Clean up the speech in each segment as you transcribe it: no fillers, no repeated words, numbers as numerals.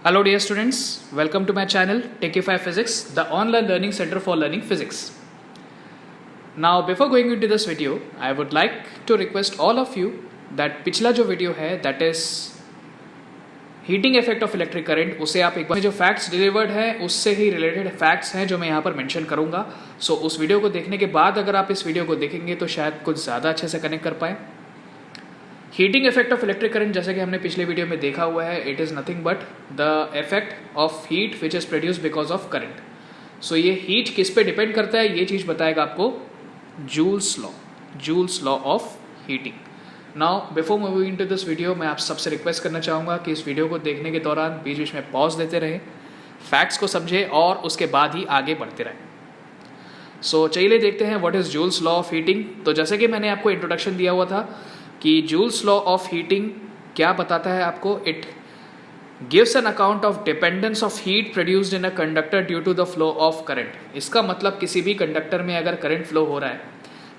Hello dear students, welcome to my channel Techify Physics, the online learning center for learning physics. Now before going into this video, I would like to request all of you that पिछला जो video है that is heating effect of electric current, उसे आप एक बार जो facts delivered है उससे ही related facts हैं जो मैं यहाँ पर मेंशन करूँगा. सो उस वीडियो को देखने के बाद अगर आप इस वीडियो को देखेंगे तो शायद कुछ ज़्यादा अच्छे से कनेक्ट कर पाएँ. Heating effect of electric current जैसे कि हमने पिछले वीडियो में देखा हुआ है, it is nothing but the effect of heat which is produce because of current. So ये हीट किस पे डिपेंड करता है ये चीज़ बताएगा आपको joules law of heating. Now before moving into this video, मैं आप सबसे रिक्वेस्ट करना चाहूँगा कि इस वीडियो को देखने के दौरान बीच बीच में पॉज देते रहें, फैक्ट्स को समझें और उसके बाद ही आगे बढ़ते रहें. सो चलिए देखते हैं what is joules law of heating. तो जैसे कि मैंने आपको इंट्रोडक्शन दिया हुआ था कि जूल्स लॉ ऑफ हीटिंग क्या बताता है आपको, it gives an account of dependence of heat produced in a conductor due to the flow of current. इसका मतलब किसी भी कंडक्टर में अगर करंट फ्लो हो रहा है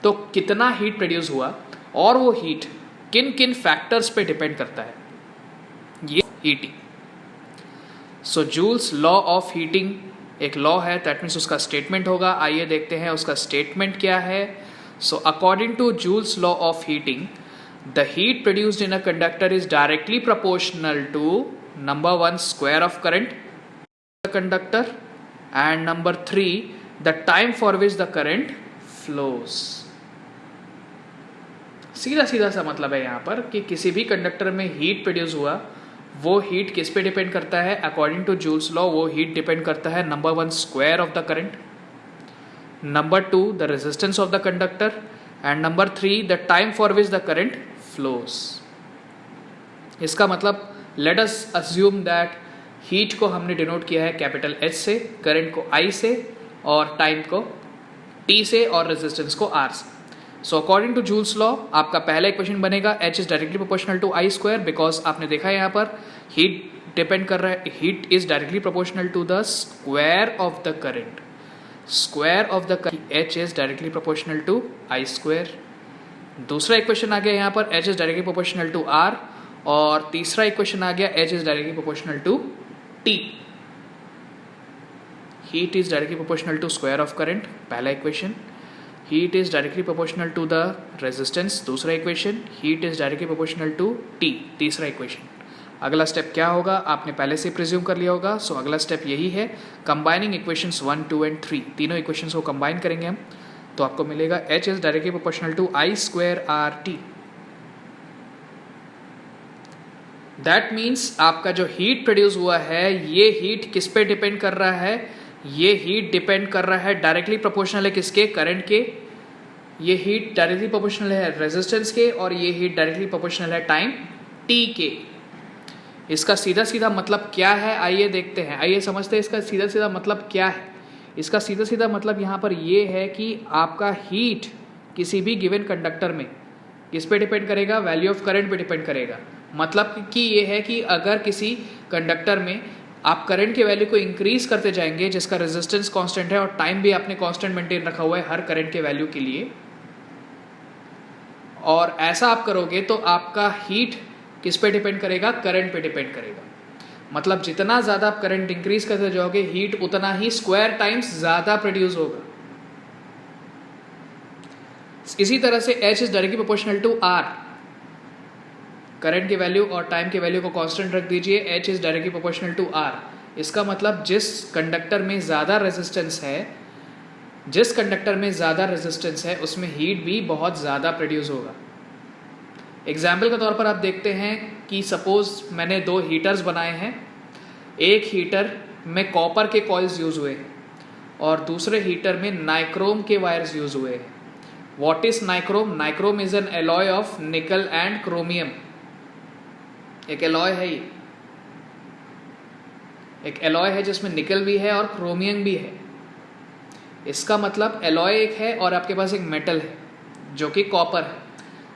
तो कितना हीट प्रोड्यूस हुआ और वो हीट किन किन फैक्टर्स पे डिपेंड करता है, ये heating. So Joule's law of heating एक लॉ है, दैट मीन्स उसका स्टेटमेंट होगा. आइए देखते हैं उसका स्टेटमेंट क्या है. So according to Joule's law of heating, the heat produced in a conductor is directly proportional to number 1 square of current the conductor and number 3 the time for which the current flows. सीधा सीधा सा मतलब है यहाँ पर कि किसी भी कंडक्टर में हीट प्रोड्यूस हुआ, वो हीट किस पे डिपेंड करता है. अकॉर्डिंग टू जूल्स लॉ वो हीट डिपेंड करता है number 1 square of the current, number 2 the resistance of the conductor and number 3 the time for which the current flows. इसका मतलब let us assume that heat को हमने denote किया है capital H से, करंट को I से और टाइम को T से और रेजिस्टेंस को R से. So according to Joule's law आपका पहला इक्वेशन बनेगा H is directly proportional to I square, because आपने देखा है यहाँ पर हीट डिपेंड कर रहा है, heat is directly proportional to the square of the current. Square of the H is directly proportional to I square. दूसरा इक्वेशन आ गया यहाँ पर H is directly proportional to R और तीसरा इक्वेशन आ गया H is directly proportional to T. Heat is directly proportional to square of current, पहला equation. Heat is directly proportional to the resistance, दूसरा equation. Heat is directly proportional to T, तीसरा equation. अगला step क्या होगा आपने पहले से presume कर लिया होगा. सो अगला स्टेप यही है, कंबाइनिंग इक्वेशंस 1, 2 एंड 3. तीनों इक्वेशंस को कंबाइन करेंगे हम तो आपको मिलेगा H is directly proportional to I square RT. That means आपका जो हीट प्रोड्यूस हुआ है ये हीट किस पे डिपेंड कर रहा है, ये हीट डिपेंड कर रहा है डायरेक्टली प्रोपोर्शनल है किसके, करंट के. ये हीट डायरेक्टली प्रोपोर्शनल है रेजिस्टेंस के और ये हीट डायरेक्टली प्रोपोर्शनल है टाइम T के. इसका सीधा सीधा मतलब क्या है आइए देखते हैं, आइए समझते हैं इसका सीधा सीधा मतलब क्या है. इसका सीधा सीधा मतलब यहाँ पर ये है कि आपका हीट किसी भी गिवन कंडक्टर में किस पे डिपेंड करेगा, वैल्यू ऑफ करंट पे डिपेंड करेगा. मतलब कि ये है कि अगर किसी कंडक्टर में आप करंट के वैल्यू को इंक्रीज करते जाएंगे जिसका रेजिस्टेंस कांस्टेंट है और टाइम भी आपने कांस्टेंट मेंटेन रखा हुआ है हर करंट के वैल्यू के लिए, और ऐसा आप करोगे तो आपका हीट किस पे डिपेंड करेगा, करंट पे डिपेंड करेगा. मतलब जितना ज़्यादा आप करंट इंक्रीज करते जाओगे हीट उतना ही स्क्वायर टाइम्स ज़्यादा प्रोड्यूस होगा. इसी तरह से H is directly proportional to R. Current की वैल्यू और टाइम की वैल्यू को कांस्टेंट रख दीजिए, H is directly proportional to R. इसका मतलब जिस कंडक्टर में ज़्यादा रेजिस्टेंस है, जिस कंडक्टर में ज़्यादा रेजिस्टेंस है उसमें हीट भी बहुत ज़्यादा प्रोड्यूस होगा. एग्जाम्पल के तौर पर आप देखते हैं कि सपोज मैंने 2 हीटर्स बनाए हैं. एक हीटर में कॉपर के कॉइल्स यूज़ हुए हैं और दूसरे हीटर में नाइक्रोम के वायर्स यूज़ हुए हैं. What is nichrome? Nichrome is an alloy of निकल एंड क्रोमियम. एक एलॉय है, ये एक एलॉय है जिसमें निकल भी है और क्रोमियम भी है. इसका मतलब एलॉय एक है और आपके पास एक मेटल है जो कि कॉपर है,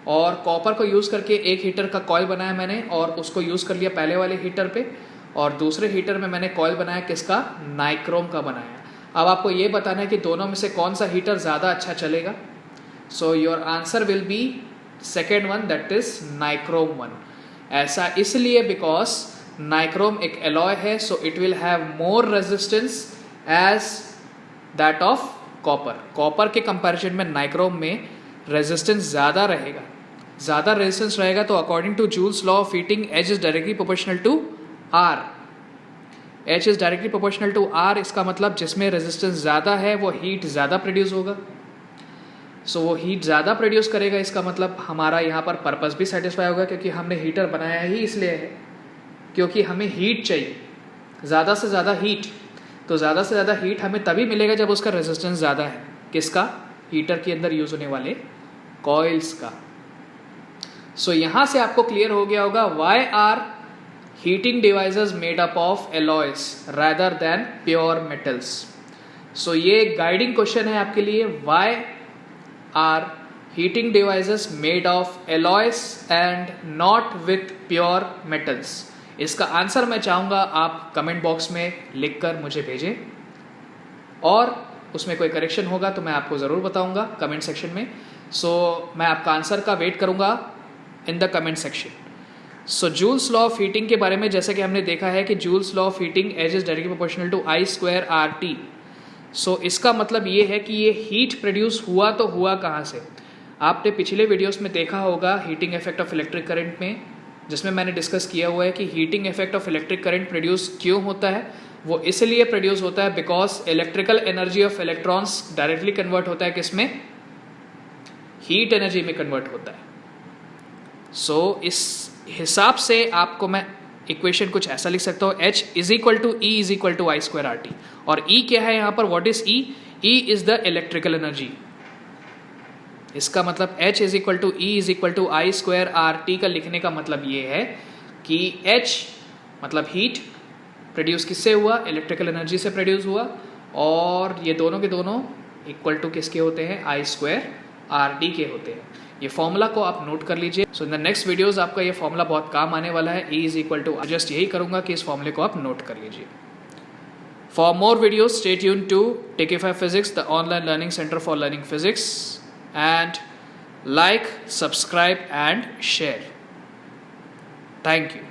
और कॉपर को यूज़ करके एक हीटर का कॉइल बनाया मैंने और उसको यूज़ कर लिया पहले वाले हीटर पे, और दूसरे हीटर में मैंने कॉइल बनाया किसका, नाइक्रोम का बनाया. अब आपको ये बताना है कि दोनों में से कौन सा हीटर ज़्यादा अच्छा चलेगा. So your answer will be second one, that is nichrome one. ऐसा इसलिए बिकॉज नाइक्रोम एक एलॉय है, so it will have more resistance as that of copper. Copper के कंपैरिजन में नाइक्रोम में रेजिस्टेंस ज़्यादा रहेगा. ज़्यादा रेजिस्टेंस रहेगा तो according to Joule's law of heating H is directly proportional to R. H is directly proportional to R, इसका मतलब जिसमें रेजिस्टेंस ज़्यादा है वो हीट ज़्यादा प्रोड्यूस होगा. सो वो हीट ज़्यादा प्रोड्यूस करेगा, इसका मतलब हमारा यहाँ पर पर्पस भी सेटिस्फाई होगा, क्योंकि हमने हीटर बनाया ही इसलिए है क्योंकि हमें हीट चाहिए, ज़्यादा से ज़्यादा हीट. तो ज़्यादा से ज़्यादा हीट हमें तभी मिलेगा जब उसका रेजिस्टेंस ज़्यादा है. किसका? हीटर के अंदर यूज़ होने वाले कॉइल्स का. सो यहाँ से आपको क्लियर हो गया होगा why are heating devices made up of alloys rather than pure metals. So ये गाइडिंग क्वेश्चन है आपके लिए. Why are heating devices made of alloys and not with pure metals? इसका आंसर मैं चाहूँगा आप कमेंट बॉक्स में लिखकर मुझे भेजें, और उसमें कोई करेक्शन होगा तो मैं आपको ज़रूर बताऊँगा कमेंट सेक्शन में. सो मैं आपका आंसर का वेट करूँगा in the comment section. So Joule's law of heating के बारे में जैसे कि हमने देखा है कि Joule's law of heating as is directly proportional to I square R T. So इसका मतलब ये है कि ये हीट प्रोड्यूस हुआ तो हुआ कहाँ से. आपने पिछले वीडियोस में देखा होगा heating effect of electric current में, जिसमें मैंने डिस्कस किया हुआ है कि heating effect of electric current produce क्यों होता है. वो इसलिए प्रोड्यूस होता है because electrical energy of electrons directly convert होता है किसमें? हीट एनर्जी में कन्वर्ट होता है. सो इस हिसाब से आपको मैं इक्वेशन कुछ ऐसा लिख सकता हूँ, H is equal to E is equal to I square R T. और E क्या है यहाँ पर? What is E? E is the electrical energy. इसका मतलब H is equal to E is equal to I square R T का लिखने का मतलब ये है कि H मतलब हीट प्रोड्यूस किससे हुआ? इलेक्ट्रिकल एनर्जी से प्रोड्यूस हुआ, और ये दोनों के दोनों इक्वल टू किसके होते हैं? आई स्क्वायर आर टी के होते हैं. ये फॉर्मूला को आप नोट कर लीजिए. So in the next videos आपका ये फॉर्मूला बहुत काम आने वाला है. E is equal to, just यही करूंगा कि इस फॉर्मूले को आप नोट कर लीजिए. For more videos stay tuned to Techify Physics, the online learning center for learning physics, and like, subscribe and share. Thank you.